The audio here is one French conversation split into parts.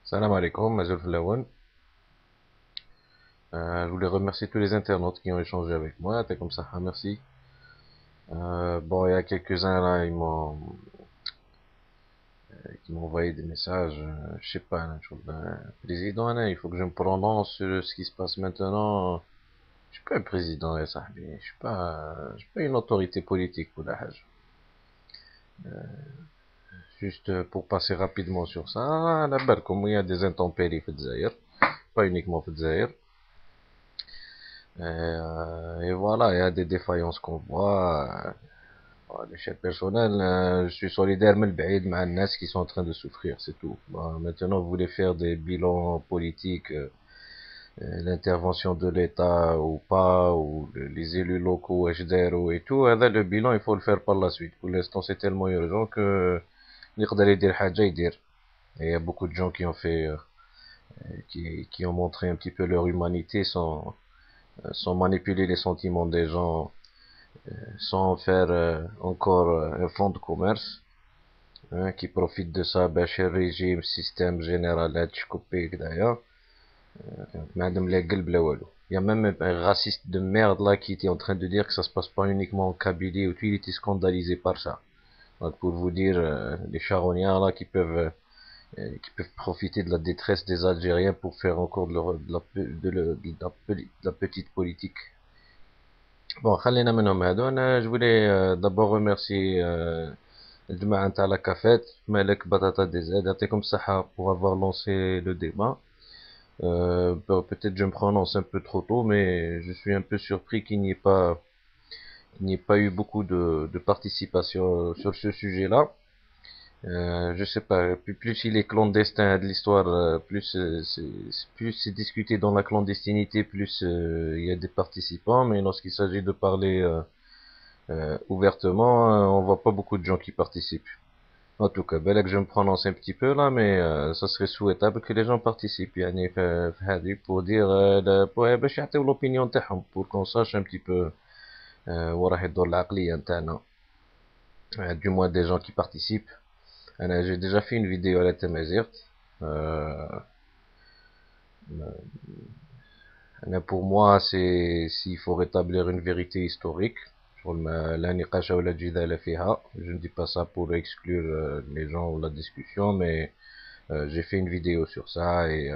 Salam alaikum, Mazul Flaoun. Je voulais remercier tous les internautes qui ont échangé avec moi. T'es comme ça, ah, merci. Bon, il y a quelques-uns là, qui m'ont envoyé des messages. Je sais pas, là, président, là, il faut que je me prononce sur ce qui se passe maintenant. Je suis pas un président, ya sahbi. Je suis pas une autorité politique ou la haj. Juste pour passer rapidement sur ça, la comme il y a des intempéries au Dzaïr, pas uniquement au Dzaïr. Et voilà, il y a des défaillances qu'on voit. À l'échelle personnelle, je suis solidaire mais le baïd مع الناس qui sont en train de souffrir, c'est tout. Bon, maintenant, vous voulez faire des bilans politiques, l'intervention de l'État ou pas, ou les élus locaux, HDR et tout, le bilan, il faut le faire par la suite. Pour l'instant, c'est tellement urgent que يقدر يدير حاجة يدير. Et il y a beaucoup de gens qui ont fait, qui ont montré un petit peu leur humanité sans manipuler les sentiments des gens, sans faire encore un fonds de commerce. Hein, qui profite de ça, le régime, système général, d'ailleurs. Il y a même un raciste de merde là qui était en train de dire que ça se passe pas uniquement en Kabylie, où il était scandalisé par ça. Donc pour vous dire, les charognards là qui peuvent profiter de la détresse des Algériens pour faire encore de la petite politique. Bon, خلينا منهم هادو. Je voulais d'abord remercier الجماعة نتاع لا كافيت مالك بطاطا دي زاد يعطيكم الصحة pour avoir lancé le débat. Peut-être je me prononce un peu trop tôt, mais je suis un peu surpris qu'il n'y ait pas eu beaucoup de participation sur ce sujet-là. Je sais pas, plus il est clandestin de l'histoire, plus c'est discuté dans la clandestinité, plus il y a des participants. Mais lorsqu'il s'agit de parler ouvertement, on voit pas beaucoup de gens qui participent. En tout cas, que je me prononce un petit peu là, mais ça serait souhaitable que les gens participent يعني في هذه pour dire باش يعطيو l'opinion تاعهم pour qu'on sache un petit peu وراح يدور العقلية نتاعنا. Du moins des gens qui participent. J'ai déjà fait une vidéo à la Tamazirt. Pour moi, c'est s'il faut rétablir une vérité historique. Je ne dis pas ça pour exclure les gens ou la discussion, mais j'ai fait une vidéo sur ça et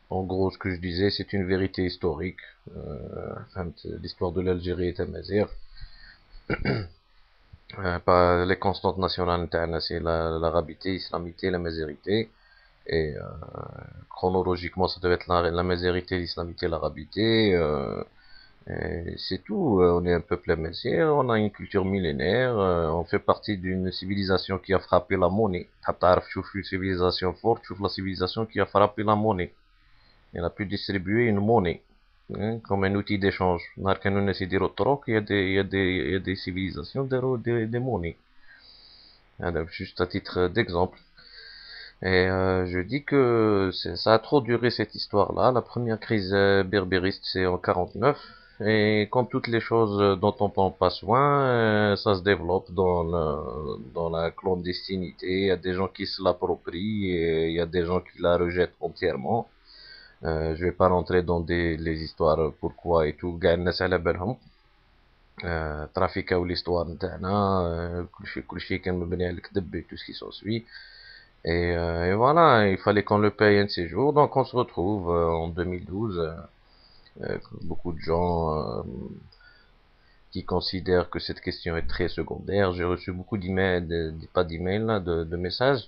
en gros, ce que je disais, c'est une vérité historique. L'histoire de l'Algérie est amazigh. Pas les constantes nationales internes, c'est l'arabité, l'islamité, la mazérité. Et chronologiquement, ça devait être la mazérité, l'islamité, l'arabité. Et c'est tout. On est un peuple amazigh, on a une culture millénaire, on fait partie d'une civilisation qui a frappé la monnaie. Tu une civilisation forte, tu la civilisation qui a frappé la monnaie. Elle a pu distribuer une monnaie, hein, comme un outil d'échange. Il y a des civilisations, des monnaies. Alors, juste à titre d'exemple. Et je dis que ça a trop duré cette histoire-là. La première crise berbériste, c'est en 49. Et comme toutes les choses dont on prend pas soin, ça se développe dans la clandestinité. Il y a des gens qui se l'approprient et il y a des gens qui la rejettent entièrement. Je vais pas rentrer dans les histoires pourquoi et tout. كاع الناس على بالهم ترافيكاو l'histoire نتاعنا كلشي كان مبني على الكذب et tout ce qui s'ensuit. Et voilà, il fallait qu'on le paye un de ces jours. Donc on se retrouve en 2012. Beaucoup de gens qui considèrent que cette question est très secondaire. J'ai reçu beaucoup d'emails, pas d'emails, là, de messages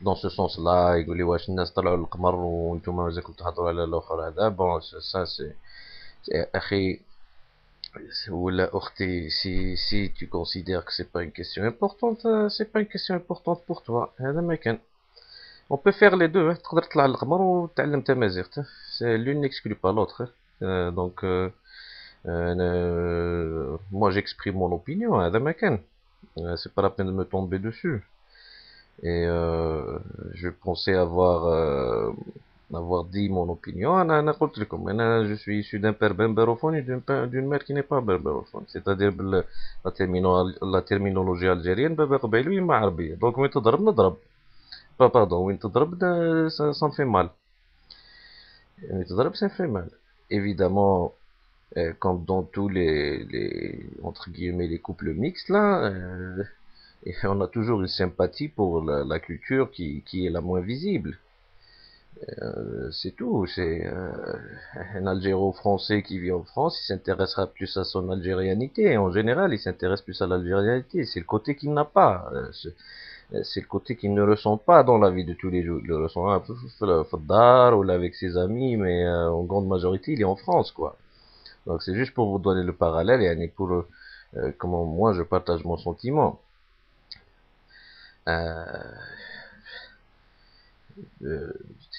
dans ce sens-là. يقول لي واش الناس طلعوا للقمر وانتم مازالكم تهضروا على الاخر هذا. Bon, ça c'est أخي ولا أختي, si tu considères que c'est pas une question importante, c'est pas une question importante pour toi. هذا ما كان. On peut faire les deux, hein. تقدر تطلع للقمر وتعلم تمازيغ. L'une n'exclut pas l'autre. Donc, moi j'exprime mon opinion, هذا ما كان. C'est pas la peine de me tomber dessus. Et je pensais avoir dit mon opinion. Je suis issu d'un père berbérophone et d'une mère qui n'est pas berbérophone. C'est-à-dire la terminologie algérienne, berbère قبيلي ما عربية. Donc, ملي تضرب نضرب. pas pardon, وين تضرب ça me fait mal. وين تضرب ça fait mal. Évidemment, comme dans tous entre guillemets les couples mixtes là, et on a toujours une sympathie pour la culture qui est la moins visible. C'est tout. C'est un Algéro-français qui vit en France, il s'intéressera plus à son algérianité. En général, il s'intéresse plus à l'algérianité. C'est le côté qu'il n'a pas. C'est le côté qu'il ne ressent pas dans la vie de tous les jours. Il le ressent un peu ou là avec ses amis, mais en grande majorité, il est en France, quoi. Donc c'est juste pour vous donner le parallèle et pour comment moi je partage mon sentiment. Euh, euh,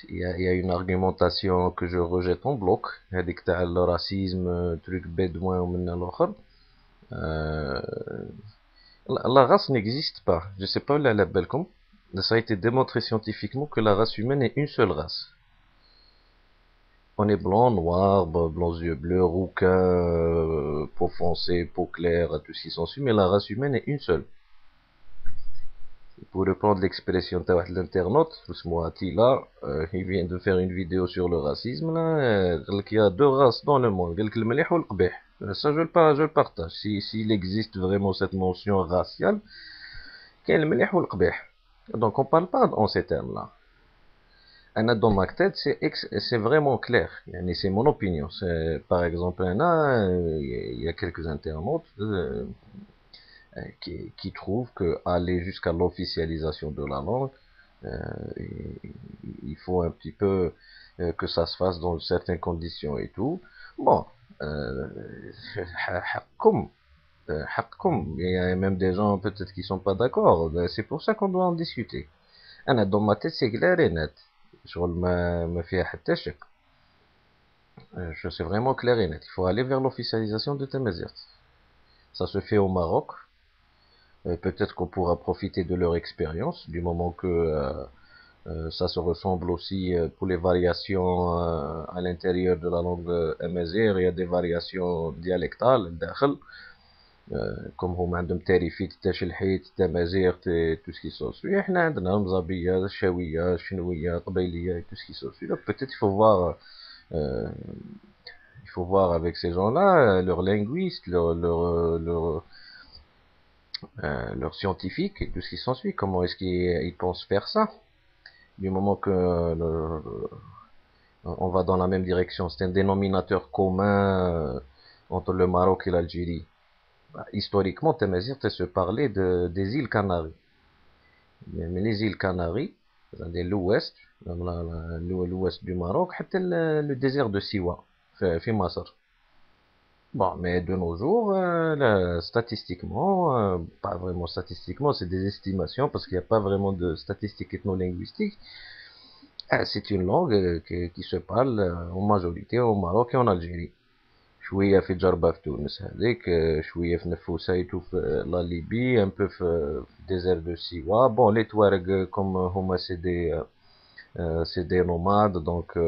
il y a une argumentation que je rejette en bloc, هذيك تاع le racisme, truc bédouin ومن الآخر. Euh, la race n'existe pas. Je sais pas la بالكم. Ça a été démontré scientifiquement que la race humaine est une seule race. On est blanc, noir, blancs yeux bleus, rouquin, peau foncée, peau claire, tout ce qui s'ensuit, mais la race humaine est une seule. Pour reprendre l'expression de l'internaute, Attila, il vient de faire une vidéo sur le racisme, là, il y a deux races dans le monde, le mlih ou le qbih. Ça, je le partage. S'il existe vraiment cette notion raciale, quel mlih ou le qbih. Donc, on parle pas en ces termes-là. Dans ma tête, c'est vraiment clair. C'est mon opinion. Par exemple, il y a quelques internautes qui trouvent que aller jusqu'à l'officialisation de la langue, il faut un petit peu que ça se fasse dans certaines conditions et tout. Bon, حقكم, حقكم. Il y a même des gens peut-être qui sont pas d'accord. C'est pour ça qu'on doit en discuter. Dans ma tête, c'est clair et net. شغل ما فيها حتى شك. Je suis vraiment clair et net. Il faut aller vers l'officialisation de Tamazight. Ça se fait au Maroc. Peut-être qu'on pourra profiter de leur expérience, du moment que ça se ressemble aussi pour les variations à l'intérieur de la langue amazigh. Il y a des variations dialectales, comme هما عندهم تاريفيت تاشلحيت تمازيغ tout ce qui s'ensuit. احنا عندنا مزابية شاوية شنوية قبيلية tout ce qui s'ensuit. Donc peut-être euh, il faut voir avec ces gens-là, leurs linguistes, leurs scientifiques et tout ce qui s'ensuit. Comment est-ce qu'ils pensent faire ça? Du moment que on va dans la même direction, c'est un dénominateur commun entre le Maroc et l'Algérie. Historiquement, Tamazight se parlait des îles Canaries. Mais les îles Canaries, l'ouest, l'ouest du Maroc, le désert de Siwa, في مصر. Bon, mais de nos jours, statistiquement, pas vraiment statistiquement, c'est des estimations parce qu'il n'y a pas vraiment de statistiques ethno-linguistiques. C'est une langue qui se parle en majorité au Maroc et en Algérie. شوية في جربة في تونس هذيك, شوية في نفوسايتو في لا ليبي, un peu في désert de Siwa. Bon, les Touaregs, comme هما c'est des nomades, donc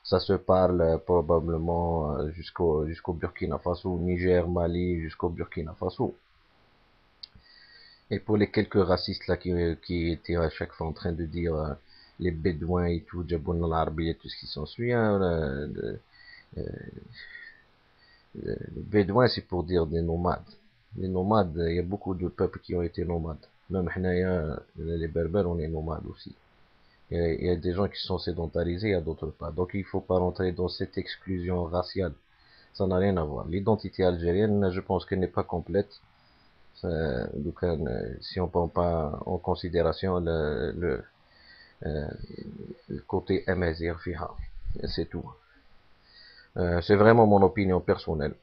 ça se parle probablement jusqu'au Burkina Faso, Niger, Mali, jusqu'au Burkina Faso. Et pour les quelques racistes là qui étaient à chaque fois en train de dire les Bédouins et tout, Jaboun al-Arabi et tout ce qui s'ensuit, hein, les Bédouins c'est pour dire des nomades. Les nomades, il y a beaucoup de peuples qui ont été nomades. Même les Berbères, on est nomades aussi. Il y a des gens qui sont sédentarisés, il y a d'autres pas. Donc il ne faut pas rentrer dans cette exclusion raciale. Ça n'a rien à voir. L'identité algérienne, je pense qu'elle n'est pas complète. Donc, si on ne prend pas en considération euh, le côté amazigh fiha. C'est tout. C'est vraiment mon opinion personnelle.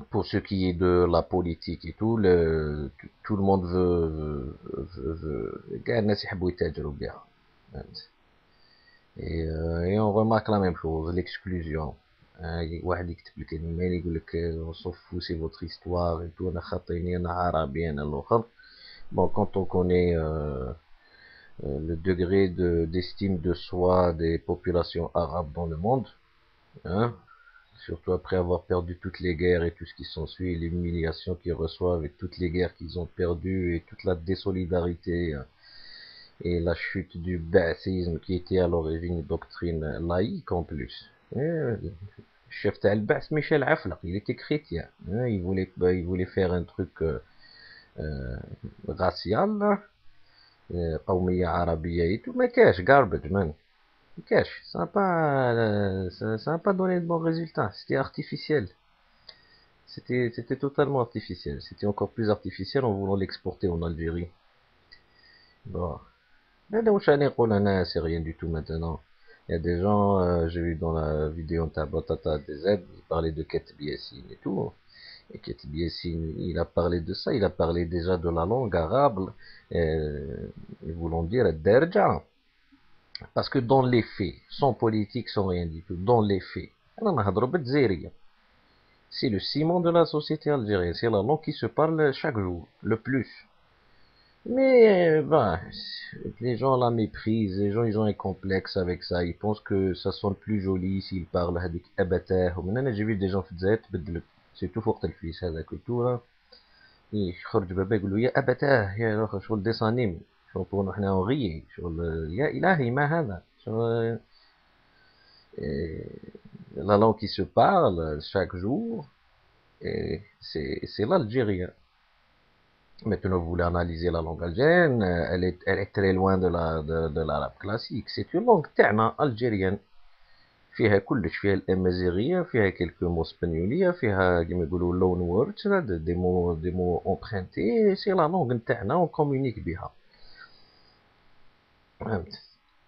Pour ce qui est de la politique et tout, tout le monde veut كاع الناس يحبوا يتاجروا بها. Et on remarque la même chose, l'exclusion. واحد يكتب لك ايميل يقول لك on s'en fout, c'est votre histoire et tout, انا خاطيني انا عربي انا الاخر. Bon, quand on connaît le degré d'estime de soi des populations arabes dans le monde, hein, surtout après avoir perdu toutes les guerres et tout ce qui s'ensuit, l'humiliation qu'ils reçoivent et toutes les guerres qu'ils ont perdues et toute la désolidarité et la chute du baathisme qui était à l'origine une doctrine laïque en plus. Chef Al-Ba's Michel Aflaq, il était chrétien. Il voulait faire un truc euh, racial, قومية عربية et tout, mais cash, garbage, man. Cash, ça n'a pas donné de bons résultats. C'était artificiel. C'était totalement artificiel. C'était encore plus artificiel en voulant l'exporter en Algérie. Bon. Mais donc, c'est rien du tout maintenant. Il y a des gens, j'ai vu dans la vidéo Tabata DZ, ils parlaient de Ketb Yassine et tout. Et Ketb Yassine, il a parlé de ça, il a parlé déjà de la langue arabe, ils voulant dire Derja. Parce que dans les faits, sans politique, sans rien du tout, dans les faits, c'est le ciment de la société algérienne, c'est la langue qui se parle chaque jour, le plus. Mais ben, les gens la méprisent, les gens ils ont un complexe avec ça, ils pensent que ça sonne plus joli s'ils parlent avec abatah. J'ai vu des gens faisaient c'est tout fort le fils هذاك tout là. يخرج بابا يقول له يا أبتاه يا أخي شغل dessin anime شغل pour احنا نغيي شغل يا إلهي ما هذا شغل la langue qui se parle chaque jour c'est l'algérien. Maintenant, vous voulez analyser la langue algérienne, elle est très loin de l'arabe classique. C'est une langue تاعنا algérienne. فيها كلش فيها الامازيغيه فيها quelques mots اسبانيوليه فيها كيما يقولوا loan words des mots empruntés c'est la langue نتاعنا on communique بها.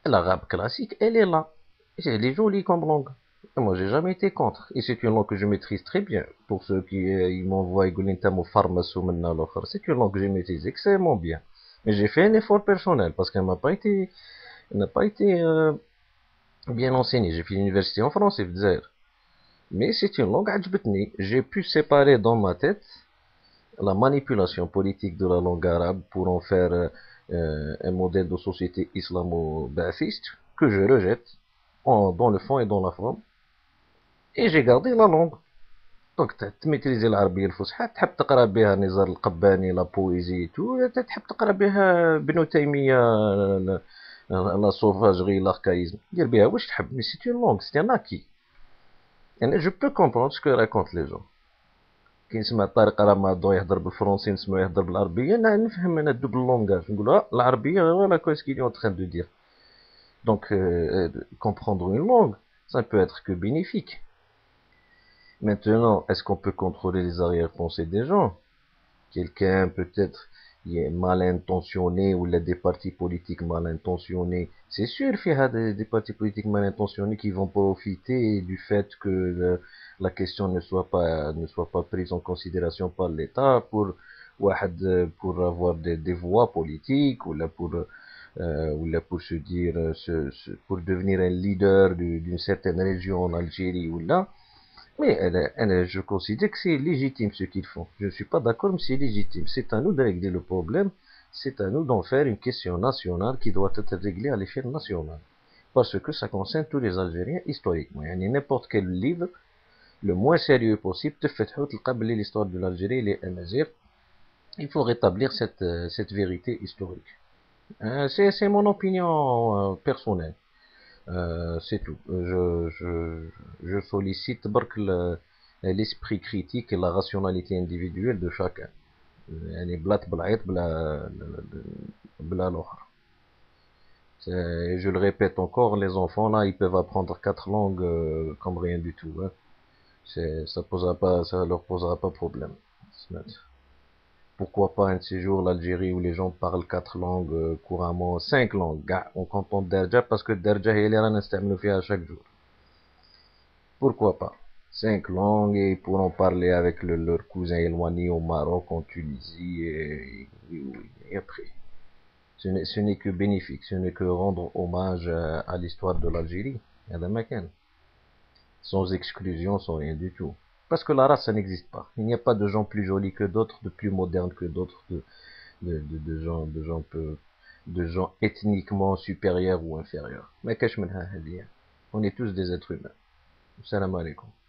L'arabe classique elle est là, elle est jolie comme langue. Moi j'ai jamais été contre et c'est une langue que je maîtrise très bien. Pour ceux qui ils m'envoient يقولوا انت مفرمس ومنا الاخر, c'est une langue que j'ai maîtrisée extrêmement bien. Mais j'ai fait un effort personnel parce qu'elle n'a pas été bien enseignée. J'ai fait l'université en français في الجزائر. Mais c'est une langue عجبتني. J'ai pu séparer dans ma tête la manipulation politique de la langue arabe pour en faire un modèle de société islamo-baathiste que je rejette dans le fond et dans la forme. Et j'ai gardé la langue. Donc, tu maîtrises العربية الفصحى, تحب تقرا بها نزار القباني, la poésie et tout, تحب تقرا بها ابن تيمية, la sauvagerie, l'archaïsme. دير بها واش تحب, mais c'est une langue, c'est un acquis. يعني je peux comprendre ce que racontent les gens. كي نسمع طارق رمضان يهضر بالفرنسي نسمعو يهضر بالعربية, نفهم انا الدوبل لونغاج, نقول العربية voilà quoi ce qu'il est en train de dire. Donc, comprendre une langue, ça peut être que bénéfique. Maintenant, est-ce qu'on peut contrôler les arrière-pensées des gens? Quelqu'un peut-être il est mal intentionné ou il a des partis politiques mal intentionnés. C'est sûr qu'il y a des partis politiques mal intentionnés qui vont profiter du fait que la question ne soit pas prise en considération par l'État pour avoir des voix politiques ou là pour se dire pour devenir un leader d'une certaine région en Algérie ou là. Mais je considère que c'est légitime ce qu'ils font. Je ne suis pas d'accord, mais c'est légitime. C'est à nous de régler le problème. C'est à nous d'en faire une question nationale qui doit être réglée à l'échelle nationale. Parce que ça concerne tous les Algériens historiquement. Il y a n'importe quel livre, le moins sérieux possible, l'histoire de l'Algérie et les Amazigh. Il faut rétablir cette vérité historique. C'est mon opinion personnelle. C'est tout. Je sollicite l'esprit critique et la rationalité individuelle de chacun. يعني بلا تبلعيط بلا الآخر. Je le répète encore, les enfants là, ils peuvent apprendre 4 langues comme rien du tout. Hein. Ça leur posera pas problème. Pourquoi pas un de ces jours l'Algérie où les gens parlent 4 langues couramment, 5 langues. On compte Derja parce que Derja est là à chaque jour. Pourquoi pas? 5 langues et ils pourront parler avec leurs cousins éloignés au Maroc, en Tunisie et après. Ce n'est que bénéfique, ce n'est que rendre hommage à l'histoire de l'Algérie, sans exclusion, sans rien du tout. Parce que la race, ça n'existe pas. Il n'y a pas de gens plus jolis que d'autres, de plus modernes que d'autres, de gens ethniquement supérieurs ou inférieurs. Mais on est tous des êtres humains. Salam alaikum.